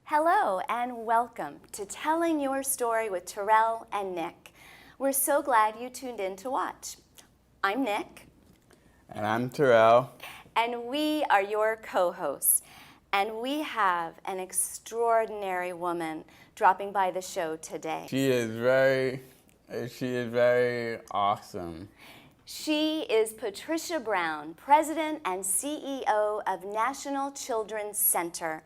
Hello and welcome to Telling Your Story with Terrell and Nick. We're so glad you tuned in to watch. I'm Nick. And I'm Terrell. And we are your co-hosts. And we have an extraordinary woman dropping by the show today. She is very awesome. She is Patricia Brown, President and CEO of National Children's Center.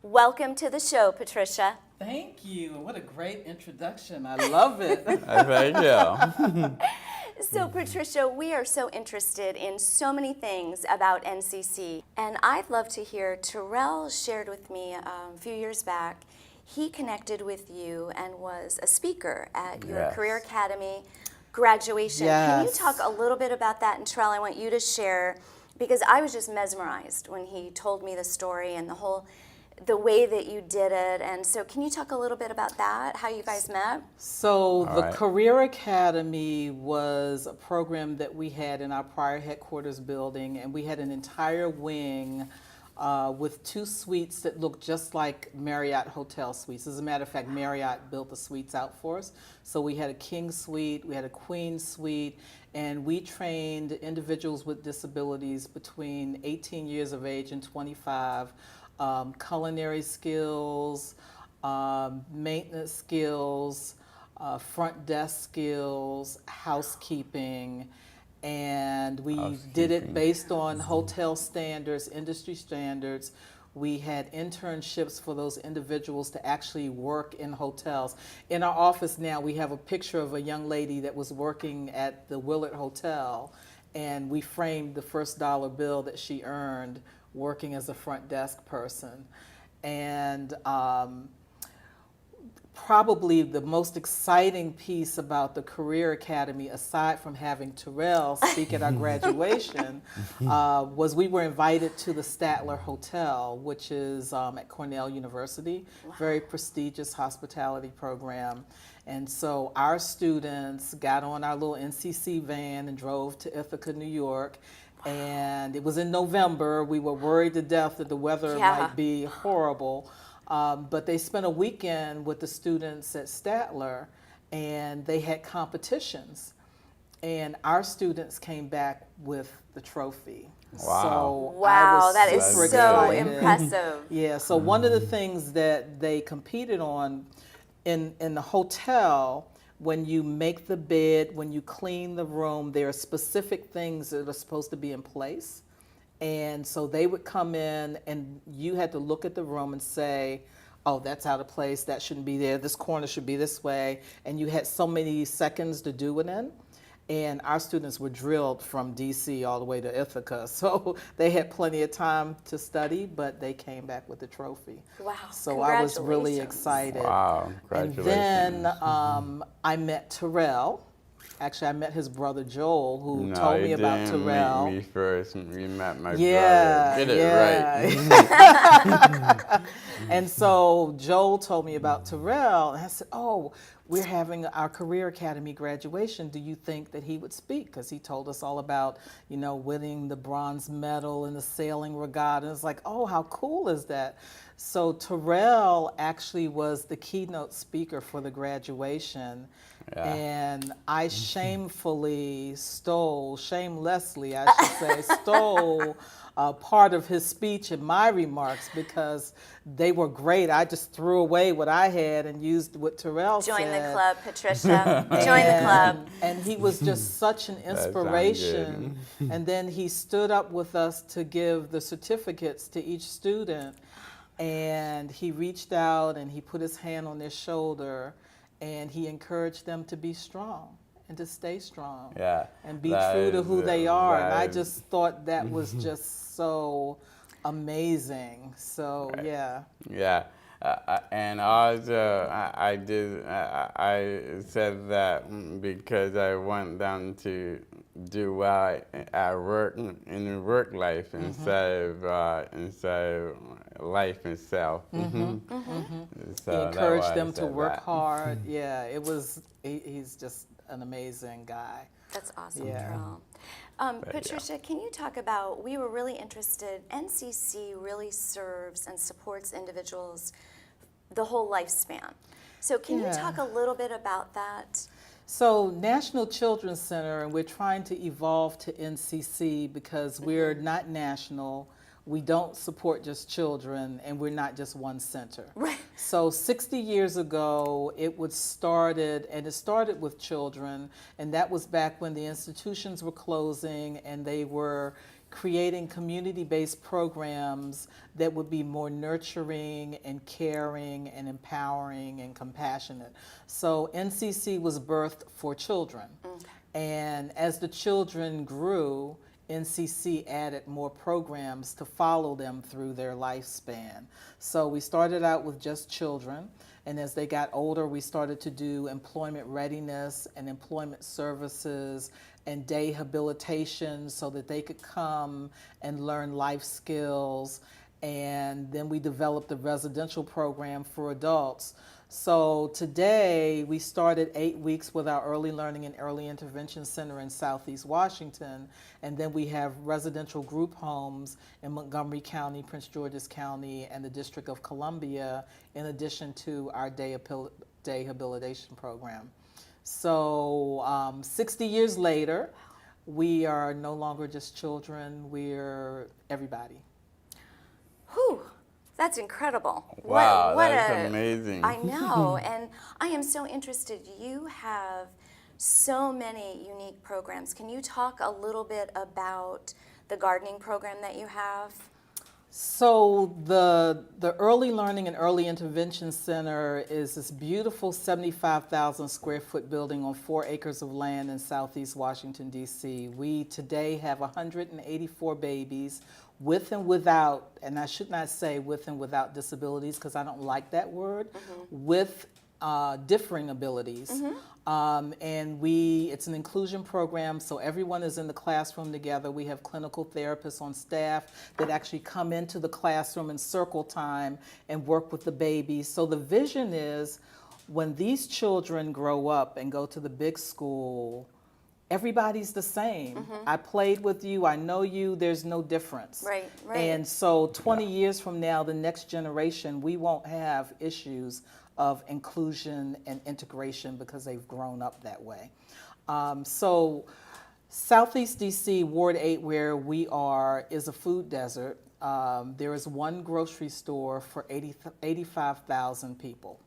Welcome to the show, Patricia. Thank you. What a great introduction. I love it. Thank you. So, Patricia, we are so interested in so many things about NCC, and I'd love to hear, Terrell shared with me a few years back, he connected with you and was a speaker at your Yes. Career Academy graduation. Can you talk a little bit about that? And Terrell, I want you to share, because I was just mesmerized when he told me the story and the way that you did it. And so can you talk a little bit about that, how you guys met? So the right. Career Academy was a program that we had in our prior headquarters building, and we had an entire wing with 2 suites that looked just like Marriott hotel suites. As a matter of fact, Marriott built the suites out for us. So we had a king suite, we had a queen suite, and we trained individuals with disabilities between 18 years of age and 25, culinary skills, maintenance skills, front desk skills, housekeeping, and we did it based on hotel standards, industry standards. We had internships for those individuals to actually work in hotels. In our office now, we have a picture of a young lady that was working at the Willard Hotel, and we framed the first dollar bill that she earned working as a front desk person. And probably the most exciting piece about the Career Academy, aside from having Terrell speak at our graduation, was we were invited to the Statler Hotel, which is at Cornell University, very prestigious hospitality program. And so our students got on our little NCC van and drove to Ithaca, New York. And it was in November. We were worried to death that the weather might be horrible. But they spent a weekend with the students at Statler, and they had competitions. And our students came back with the trophy. Wow. So Wow, that is super so excited. impressive. Yeah, so one of the things that they competed on in the hotel, when you make the bed, when you clean the room, there are specific things that are supposed to be in place. And so they would come in and you had to look at the room and say, oh, that's out of place, that shouldn't be there, this corner should be this way. And you had so many seconds to do it in. And our students were drilled from DC all the way to Ithaca. So they had plenty of time to study, but they came back with the trophy. Wow, So I was really congratulations. excited. Wow, And congratulations. then I met Terrell. Actually, I met his brother Joel, who No, told me you about didn't Terrell. meet me first. You met my brother. Yeah, Get it yeah. right. And so Joel told me about Terrell, and I said, oh, we're having our Career Academy graduation. Do you think that he would speak? Because he told us all about, winning the bronze medal in the sailing regatta. And it's like, oh, how cool is that? So Terrell actually was the keynote speaker for the graduation. Yeah. And I shamelessly, I should say, stole part of his speech in my remarks because they were great. I just threw away what I had and used what Terrell said. Join the club, Patricia. Join the club. And he was just such an inspiration. And then he stood up with us to give the certificates to each student. And he reached out and he put his hand on their shoulder and he encouraged them to be strong and to stay strong. Yeah. And be true to who they are. And I just thought that was just so amazing. So, yeah. Yeah. And also, I said that because I went down to do well at work in the work life instead of life itself. So He encouraged them to work hard. Yeah, he's just an amazing guy. That's awesome, Yeah. Terrell. Patricia, can you talk about, we were really interested, NCC really serves and supports individuals the whole lifespan. So can you Yeah. talk a little bit about that? So National Children's Center, and we're trying to evolve to NCC because we're not national, we don't support just children, and we're not just one center. Right. So 60 years ago, it started with children, and that was back when the institutions were closing and they were creating community-based programs that would be more nurturing and caring and empowering and compassionate. So NCC was birthed for children. Okay. And as the children grew, NCC added more programs to follow them through their lifespan. So we started out with just children, and as they got older, we started to do employment readiness and employment services and day habilitation so that they could come and learn life skills. And then we developed a residential program for adults. So today we started 8 weeks with our Early Learning and Early Intervention Center in Southeast Washington, and then we have residential group homes in Montgomery County, Prince George's County, and the District of Columbia, in addition to our day habilitation program. So 60 years later, we are no longer just children, we're everybody. Whew, that's incredible. Wow, that's amazing. I know, and I am so interested. You have so many unique programs. Can you talk a little bit about the gardening program that you have? So the Early Learning and Early Intervention Center is this beautiful 75,000 square foot building on 4 acres of land in Southeast Washington, D.C. We today have 184 babies with and without, and I should not say with and without disabilities because I don't like that word, with differing abilities. And it's an inclusion program, so everyone is in the classroom together. We have clinical therapists on staff that actually come into the classroom in circle time and work with the babies. So the vision is when these children grow up and go to the big school, everybody's the same. I played with you, I know you, there's no difference. Right. And so 20 years from now, the next generation, we won't have issues of inclusion and integration because they've grown up that way. So Southeast DC, Ward 8, where we are, is a food desert. There is one grocery store for 85,000 people.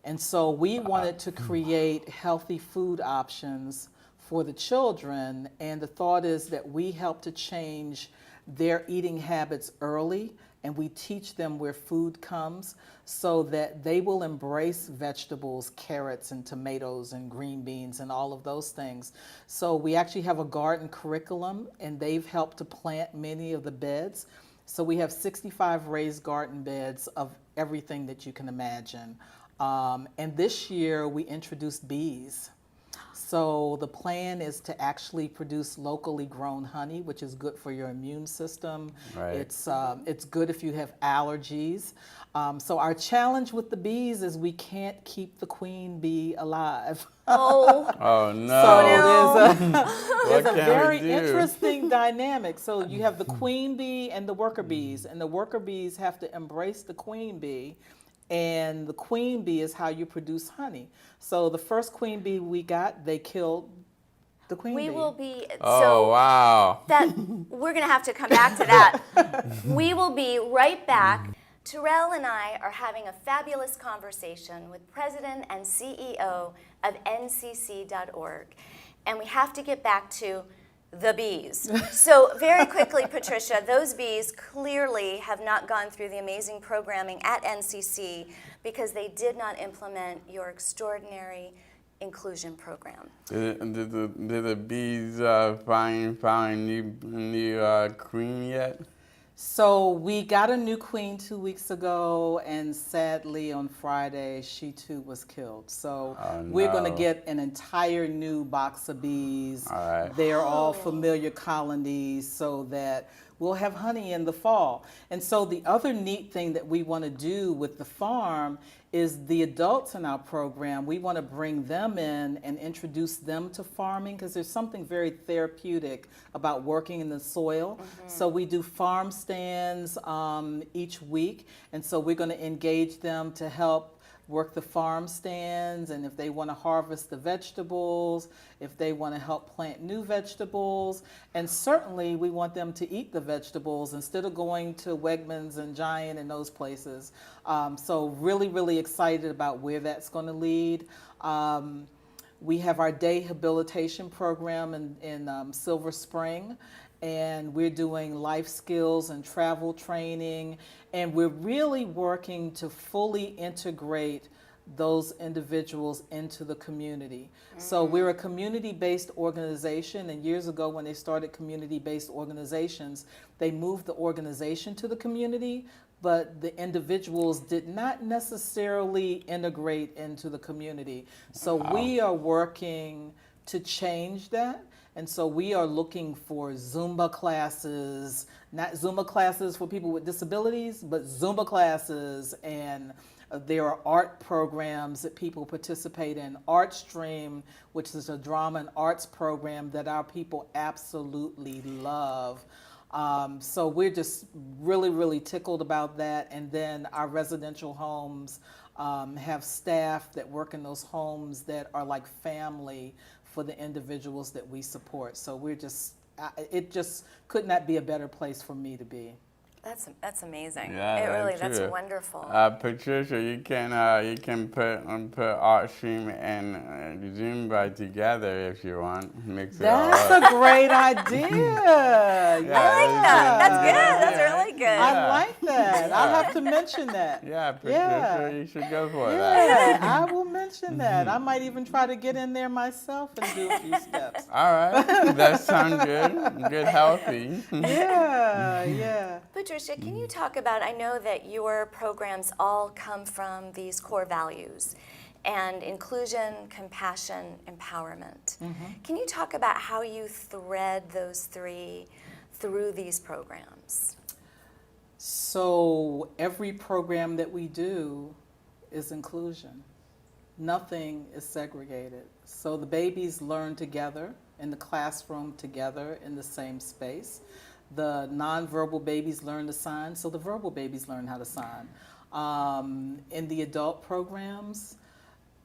And so we wanted to create healthy food options for the children, and the thought is that we help to change their eating habits early, and we teach them where food comes so that they will embrace vegetables, carrots and tomatoes and green beans and all of those things. So we actually have a garden curriculum, and they've helped to plant many of the beds. So we have 65 raised garden beds of everything that you can imagine. And this year we introduced bees. So the plan is to actually produce locally grown honey, which is good for your immune system. Right. It's good if you have allergies. So our challenge with the bees is we can't keep the queen bee alive. Oh, Oh no. So there's a What can very we do? interesting dynamic. So you have the queen bee and the worker bees, and the worker bees have to embrace the queen bee. And the queen bee is how you produce honey. So the first queen bee we got, they killed the queen bee. we will be. Oh So wow. that we're going to have to come back to that. We will be right back. Terrel and I are having a fabulous conversation with President and CEO of ncc.org. And we have to get back to the bees. So very quickly, Patricia, those bees clearly have not gone through the amazing programming at NCC because they did not implement your extraordinary inclusion program. Did the bees find new queen yet? So we got a new queen 2 weeks ago, and sadly on Friday she too was killed. So we're going to no. get an entire new box of bees. All right. They're all familiar colonies, so that we'll have honey in the fall. And so the other neat thing that we want to do with the farm is the adults in our program, we want to bring them in and introduce them to farming, because there's something very therapeutic about working in the soil. So we do farm stands each week, and so we're going to engage them to help work the farm stands, and if they want to harvest the vegetables, if they want to help plant new vegetables, and certainly we want them to eat the vegetables instead of going to Wegmans and Giant and those places. So really, really excited about where that's going to lead. We have our day habilitation program in Silver Spring, and we're doing life skills and travel training, and we're really working to fully integrate those individuals into the community. So we're a community-based organization, and years ago when they started community-based organizations, they moved the organization to the community, but the individuals did not necessarily integrate into the community. So we are working to change that. And so we are looking for Zumba classes, not Zumba classes for people with disabilities, but Zumba classes, and there are art programs that people participate in. Art Stream, which is a drama and arts program that our people absolutely love. So we're just really, really tickled about that. And then our residential homes have staff that work in those homes that are like family for the individuals that we support. So we're just, it just could not be a better place for me to be. That's amazing. Yeah, it really, that's that's true. wonderful. Patricia, you can put Art Stream and Zumba together if you want. Mix it all That's up. a great idea. I like that. That's good. That's really good. I like that. I'll have to mention that. Yeah, Patricia, you should go for that. Yeah, I will mention that. I might even try to get in there myself and do a few steps. All right, that sounds good. Good, healthy. Yeah. Patricia, can you talk about, I know that your programs all come from these core values and inclusion, compassion, empowerment. Can you talk about how you thread those three through these programs? So every program that we do is inclusion. Nothing is segregated. So the babies learn together in the classroom together in the same space. The nonverbal babies learn to sign, so the verbal babies learn how to sign. In the adult programs,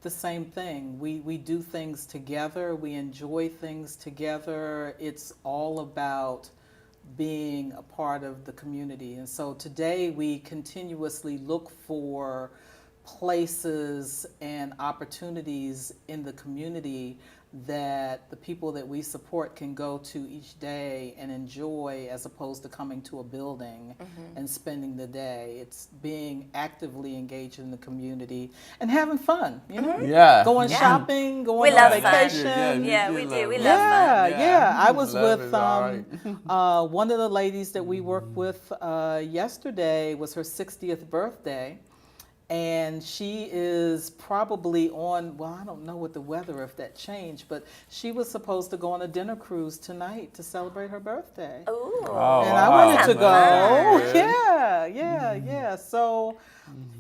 the same thing. We do things together. We enjoy things together. It's all about being a part of the community. And so today we continuously look for places and opportunities in the community that the people that we support can go to each day and enjoy, as opposed to coming to a building and spending the day. It's being actively engaged in the community and having fun, you know? Yeah. Going shopping, going We on love fun. vacation. Yeah, we do. We love Yeah, fun. yeah. I was Love with is all right. one of the ladies that we worked with yesterday. Was her 60th birthday. And she is probably on, well, I don't know what the weather, if that changed, but she was supposed to go on a dinner cruise tonight to celebrate her birthday. Ooh. Oh, And I wow. wanted to Sounds go. Good. Yeah. So,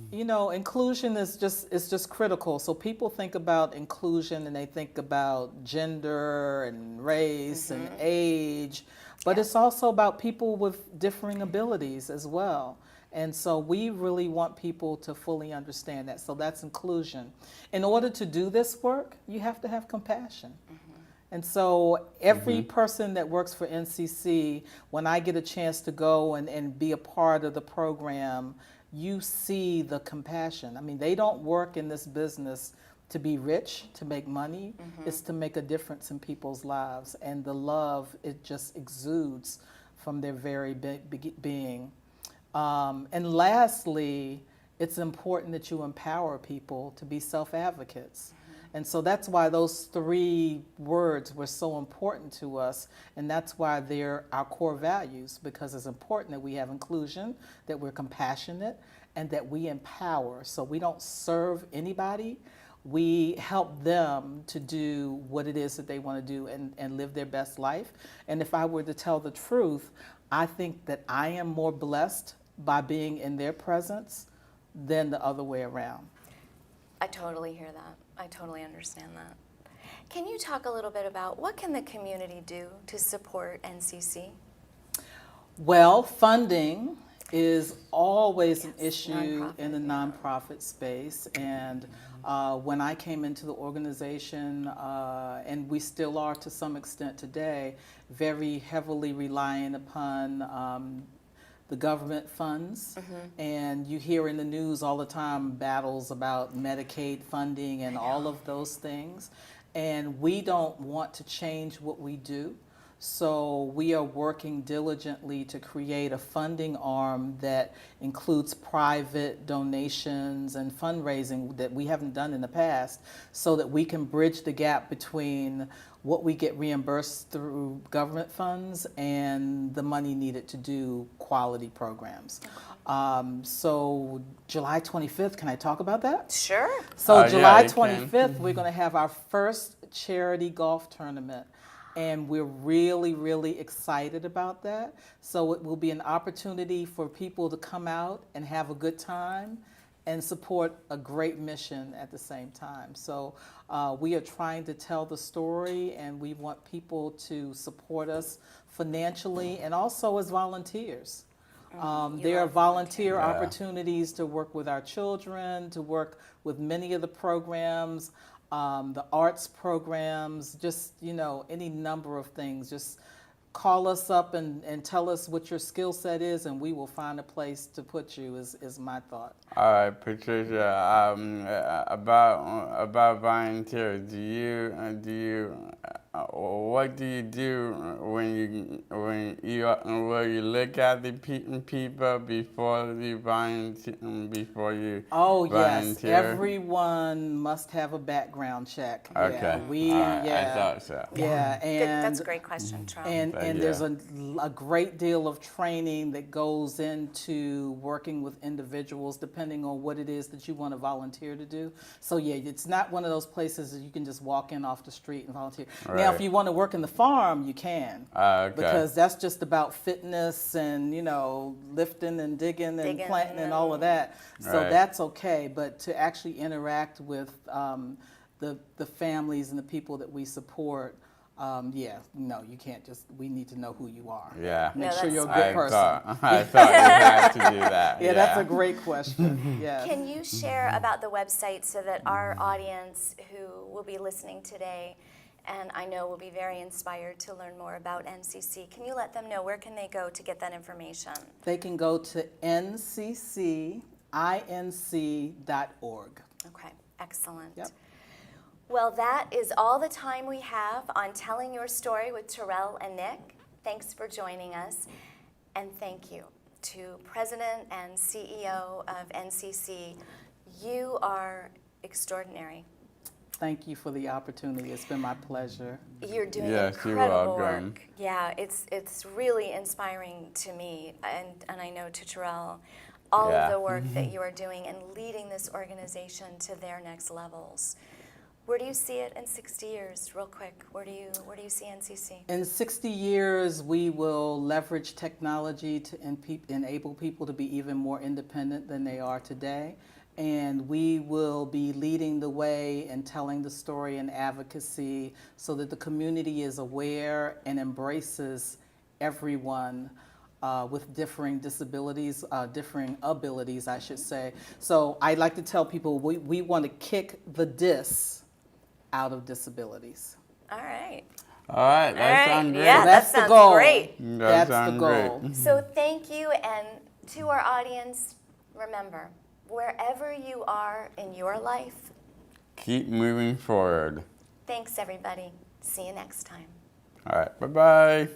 you know, inclusion is just critical. So people think about inclusion and they think about gender and race and age, but it's also about people with differing abilities as well. And so we really want people to fully understand that. So that's inclusion. In order to do this work, you have to have compassion. And so every person that works for NCC, when I get a chance to go and be a part of the program, you see the compassion. I mean, they don't work in this business to be rich, to make money. It's to make a difference in people's lives. And the love, it just exudes from their very being. And lastly, it's important that you empower people to be self-advocates. And so that's why those three words were so important to us, and that's why they're our core values, because it's important that we have inclusion, that we're compassionate, and that we empower. So we don't serve anybody, we help them to do what it is that they want to do and live their best life. And if I were to tell the truth, I think that I am more blessed by being in their presence than the other way around. I totally hear that. I totally understand that. Can you talk a little bit about what can the community do to support NCC? Well, funding is always an Yes, issue in the nonprofit, nonprofit space. And when I came into the organization, and we still are to some extent today, very heavily relying upon the government funds. And you hear in the news all the time battles about Medicaid funding and all of those things. And we don't want to change what we do. So we are working diligently to create a funding arm that includes private donations and fundraising that we haven't done in the past, so that we can bridge the gap between what we get reimbursed through government funds and the money needed to do quality programs. So July 25th, can I talk about that? Sure. So Yeah, July you can. 25th, we're going to have our first charity golf tournament. And we're really, really excited about that. So it will be an opportunity for people to come out and have a good time and support a great mission at the same time. So we are trying to tell the story, and we want people to support us financially and also as volunteers. There are volunteer opportunities to work with our children, to work with many of the programs. The arts programs, just, any number of things. Just call us up and tell us what your skill set is, and we will find a place to put you, is my thought. All right, Patricia. About volunteers, what do you do when you look at the people before you volunteer? Oh yes, volunteer? everyone must have a background check. Okay. I thought so. Yeah, and That's a great question, Trump. And Yeah. there's a great deal of training that goes into working with individuals depending on what it is that you want to volunteer to do. So yeah, it's not one of those places that you can just walk in off the street and volunteer. Now, if Right. you want to work in the farm, you can. Okay. Because that's just about fitness and, lifting and digging and planting and all of that. So Right. that's okay. But to actually interact with the families and the people that we support, you can't just, we need to know who you are. Yeah. Make No, sure you're a that's- good person. I thought you had to do that. Yeah, that's a great question. Yes. Can you share about the website so that our audience who will be listening today, and I know will be very inspired to learn more about NCC, can you let them know where can they go to get that information? They can go to nccinc.org. Okay, excellent. Yep. Well, that is all the time we have on Telling Your Story with Terrell and Nick. Thanks for joining us, and thank you to President and CEO of NCC. You are extraordinary. Thank you for the opportunity. It's been my pleasure. You're doing Yes, you're incredible welcome. work. Yeah, it's really inspiring to me, and I know to Terrell, all Yeah. of the work that you are doing and leading this organization to their next levels. Where do you see it in 60 years, real quick? Where do you see NCC? In 60 years, we will leverage technology to enable people to be even more independent than they are today. And we will be leading the way and telling the story and advocacy so that the community is aware and embraces everyone with differing disabilities, differing abilities, I should say. So I'd like to tell people we want to kick the dis out of disabilities. All right. All right, that All right, sounds great. yeah. So that's that the sounds goal. great. That's the sounds goal. great. So thank you, and to our audience, remember, wherever you are in your life, Keep moving forward. thanks everybody. See you next time. All right, bye-bye.